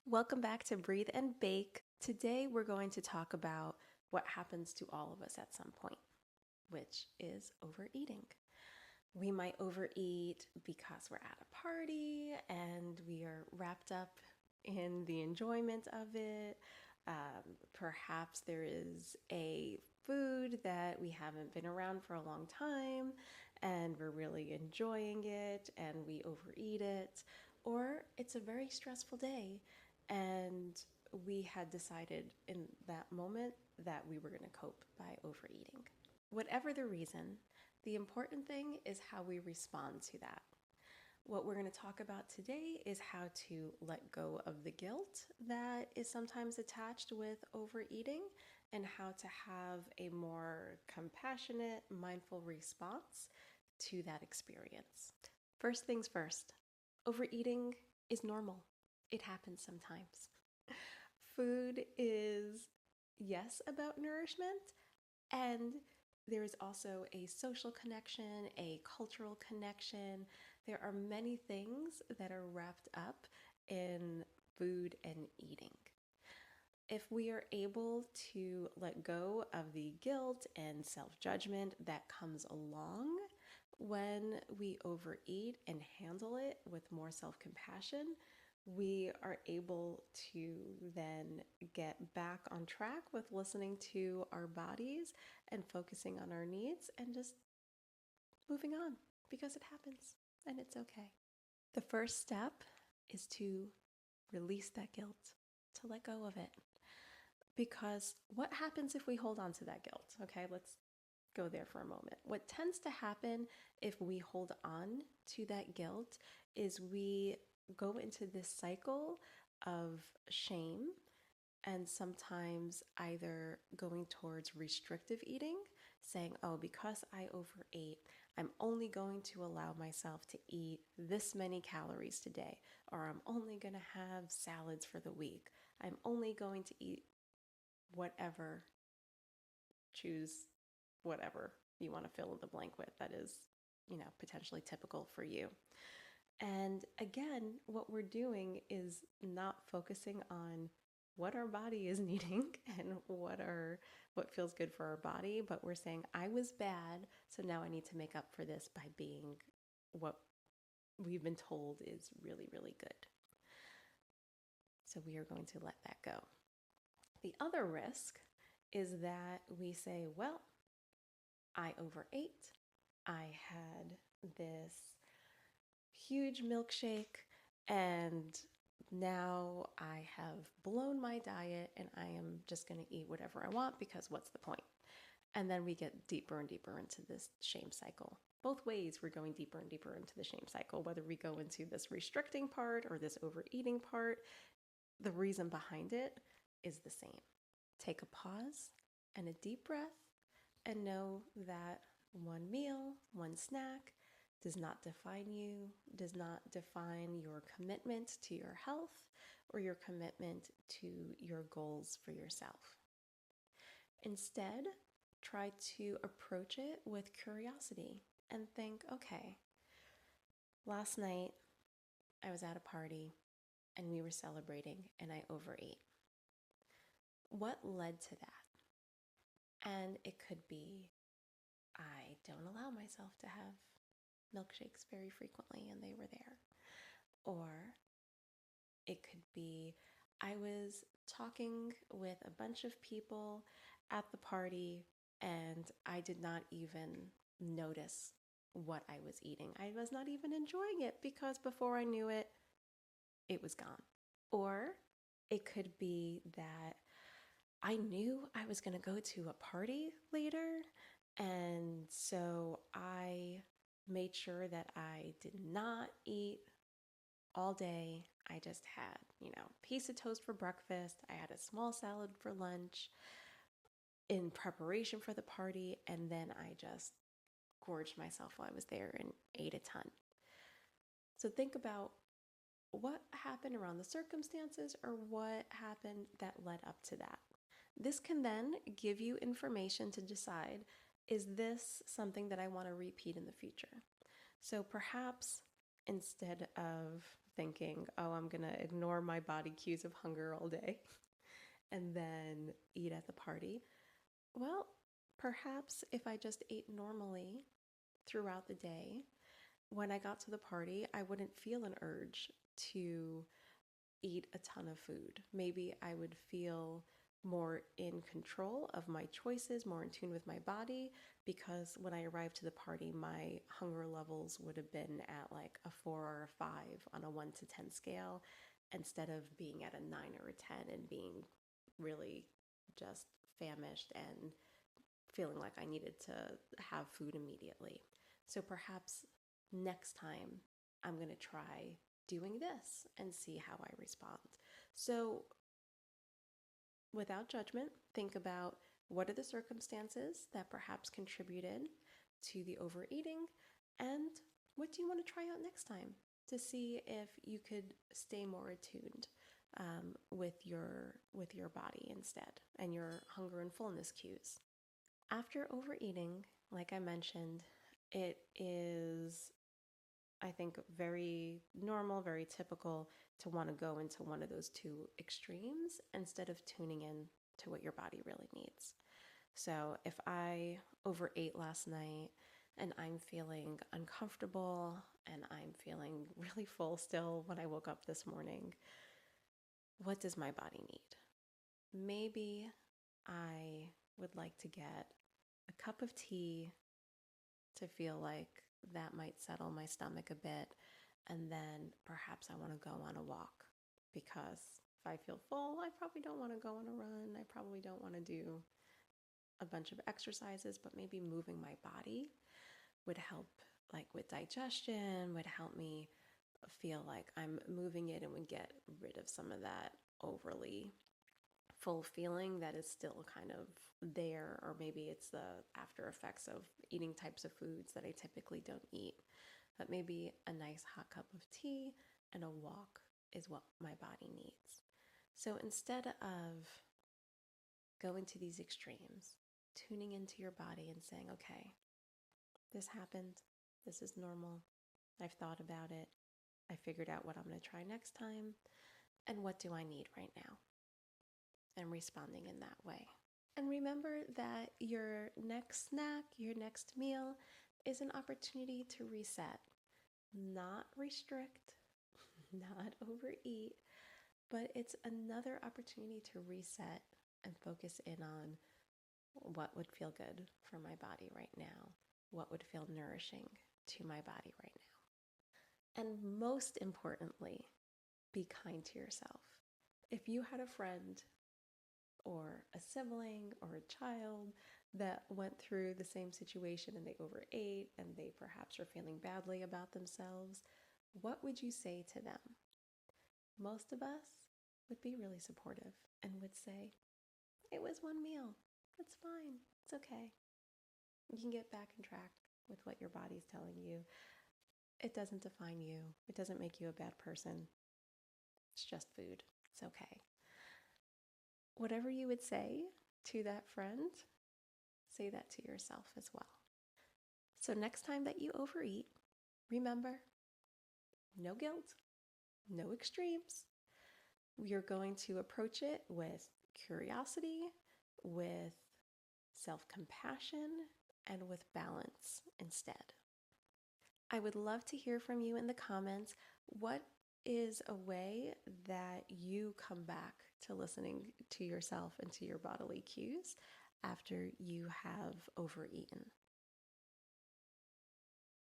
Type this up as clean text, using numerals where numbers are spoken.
Welcome back to Breathe and Bake. Today we're going to talk about what happens to all of us at some point, which is overeating. We might overeat because we're at a party and we are wrapped up in the enjoyment of it. Perhaps there is a food that we haven't been around for a long time and we're really enjoying it and we overeat it. Or it's a very stressful day and we had decided in that moment that we were going to cope by overeating. Whatever the reason, the important thing is how we respond to that. What we're going to talk about today is how to let go of the guilt that is sometimes attached with overeating and how to have a more compassionate, mindful response to that experience. First things first, overeating is normal. It happens sometimes. Food is, yes, about nourishment, and there is also a social connection, a cultural connection. There are many things that are wrapped up in food and eating. If we are able to let go of the guilt and self judgment that comes along when we overeat and handle it with more self compassion, we are able to then get back on track with listening to our bodies and focusing on our needs and just moving on because it happens and it's okay. The first step is to release that guilt, to let go of it. Because what happens if we hold on to that guilt? Okay, let's go there for a moment. What tends to happen if we hold on to that guilt is we go into this cycle of shame and sometimes either going towards restrictive eating, saying, oh, because I overate, I'm only going to allow myself to eat this many calories today, or I'm only going to have salads for the week. I'm only going to eat whatever, choose whatever you want to fill in the blank with that is, potentially typical for you. And again, what we're doing is not focusing on what our body is needing and what feels good for our body, but we're saying I was bad, so now I need to make up for this by being what we've been told is really, really good. So we are going to let that go. The other risk is that we say, well, I overate. I had this huge milkshake and now I have blown my diet and I am just going to eat whatever I want because what's the point? And then we get deeper and deeper into this shame cycle. Both ways, we're going deeper and deeper into the shame cycle, whether we go into this restricting part or this overeating part, the reason behind it is the same. Take a pause and a deep breath and know that one meal, one snack does not define you, does not define your commitment to your health or your commitment to your goals for yourself. Instead, try to approach it with curiosity and think, okay, last night I was at a party and we were celebrating and I overate. What led to that? And it could be I don't allow myself to have milkshakes very frequently and they were there. Or it could be I was talking with a bunch of people at the party and I did not even notice what I was eating. I was not even enjoying it because before I knew it, it was gone. Or it could be that I knew I was going to go to a party later, and so I made sure that I did not eat all day. I just had, a piece of toast for breakfast. I had a small salad for lunch in preparation for the party, and then I just gorged myself while I was there and ate a ton. So think about what happened around the circumstances or what happened that led up to that. This can then give you information to decide, is this something that I want to repeat in the future? So perhaps instead of thinking, oh, I'm going to ignore my body cues of hunger all day and then eat at the party. Well, perhaps if I just ate normally throughout the day, when I got to the party, I wouldn't feel an urge to eat a ton of food. Maybe I would feel more in control of my choices, more in tune with my body, because when I arrived to the party, my hunger levels would have been at like a 4 or a 5 on a 1 to 10 scale, instead of being at a 9 or a 10 and being really just famished and feeling like I needed to have food immediately. So perhaps next time I'm going to try doing this and see how I respond. So, without judgment, think about what are the circumstances that perhaps contributed to the overeating, and what do you want to try out next time to see if you could stay more attuned with your body instead, and your hunger and fullness cues. After overeating, like I mentioned, it is, I think, very normal, very typical to want to go into one of those two extremes instead of tuning in to what your body really needs. So if I overate last night and I'm feeling uncomfortable and I'm feeling really full still when I woke up this morning, what does my body need? Maybe I would like to get a cup of tea to feel like that might settle my stomach a bit. And then perhaps I want to go on a walk, because if I feel full, I probably don't want to go on a run. I probably don't want to do a bunch of exercises, but maybe moving my body would help, like with digestion, would help me feel like I'm moving it and would get rid of some of that overly full feeling that is still kind of there, or maybe it's the after effects of eating types of foods that I typically don't eat. But maybe a nice hot cup of tea and a walk is what my body needs. So instead of going to these extremes, tuning into your body and saying, okay, this happened, this is normal, I've thought about it, I figured out what I'm going to try next time, and what do I need right now? And responding in that way. And remember that your next snack, your next meal, is an opportunity to reset, not restrict, not overeat, but it's another opportunity to reset and focus in on what would feel good for my body right now, what would feel nourishing to my body right now. And most importantly, be kind to yourself. If you had a friend or a sibling or a child that went through the same situation and they overate and they perhaps are feeling badly about themselves, what would you say to them? Most of us would be really supportive and would say, it was one meal. It's fine. It's okay. You can get back on track with what your body's telling you. It doesn't define you. It doesn't make you a bad person. It's just food. It's okay. Whatever you would say to that friend, say that to yourself as well. So next time that you overeat, remember, no guilt, no extremes. You're going to approach it with curiosity, with self-compassion, and with balance instead. I would love to hear from you in the comments. What is a way that you come back to listening to yourself and to your bodily cues after you have overeaten?